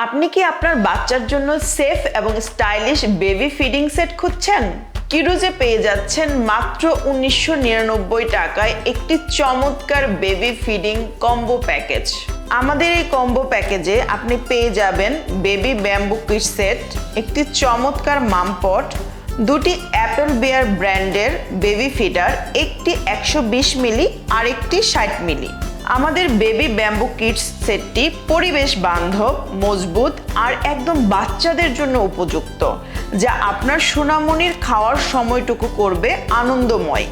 আপনি কি আপনার বাচ্চার জন্য সেফ এবং স্টাইলিশ বেবি ফিডিং সেট খুঁজছেন? কিডোজে পেয়ে যাচ্ছেন মাত্র 1999 টাকায় একটি চমৎকার বেবি ফিডিং কম্বো প্যাকেজ। আমাদের এই কম্বো প্যাকেজে আপনি পেয়ে যাবেন বেবি ব্যাম্বু কিট সেট, একটি চমৎকার মাম পট, দুটি অ্যাপল বেয়ার ব্র্যান্ডের বেবি ফিডার, একটি 120 মিলি আর একটি 60 মিলি। আমাদের বেবি ব্যাম্বু কিডস সেটটি পরিবেশ বান্ধব, মজবুত আর একদম বাচ্চাদের জন্য উপযুক্ত, যা আপনার সোনামণির খাওয়ার সময়টুকু করবে আনন্দময়।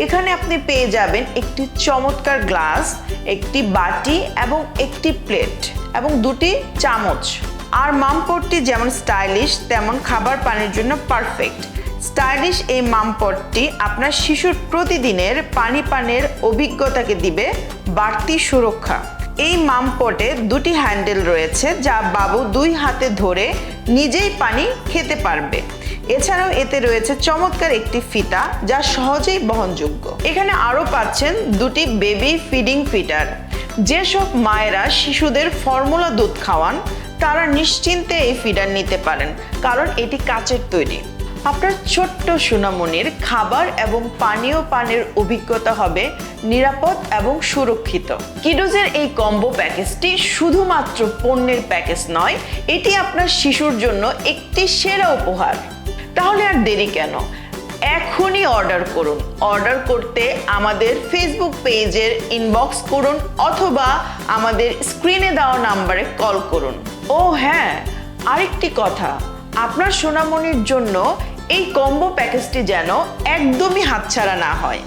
এখানে আপনি পেয়ে যাবেন একটি চমৎকার গ্লাস, একটি বাটি এবং একটি প্লেট এবং দুটি চামচ। আর মামপটটি যেমন স্টাইলিশ তেমন খাবার পানির জন্য পারফেক্ট। স্টাইলিশ এই মামপটটি আপনার শিশুর প্রতিদিনের পানি পানের অভিজ্ঞতাকে দিবে বাড়তি সুরক্ষা। এই মামপটে দুটি হ্যান্ডেল রয়েছে, যা বাবু দুই হাতে ধরে নিজেই পানি খেতে পারবে। এছাড়াও এতে রয়েছে চমৎকার একটি ফিতা, যা সহজেই বহনযোগ্য। এখানে আরও পাচ্ছেন দুটি বেবি ফিডিং ফিডার। যেসব মায়েরা শিশুদের ফর্মুলা দুধ খাওয়ান তারা নিশ্চিন্তে এই ফিডার নিতে পারেন, কারণ এটি কাচের তৈরি। আপনার ছোট্ট সোনামণির খাবার এবং পানীয় পানের অভিজ্ঞতা হবে নিরাপদ এবং সুরক্ষিত। কিডোজের এই কম্বো প্যাকেজটি শুধুমাত্র পণ্যের প্যাকেজ নয়, এটি আপনার শিশুর জন্য একটি সেরা উপহার। তাহলে আর দেরি কেন? এখনই অর্ডার করুন। অর্ডার করতে আমাদের ফেসবুক পেজের ইনবক্স করুন অথবা আমাদের স্ক্রিনে দেওয়া নাম্বারে কল করুন। ও হ্যাঁ, আরেকটি কথা, আপনার সোনামণির জন্য এই কম্বো প্যাকেজটি যেন একদমই হাতছাড়া না হয়।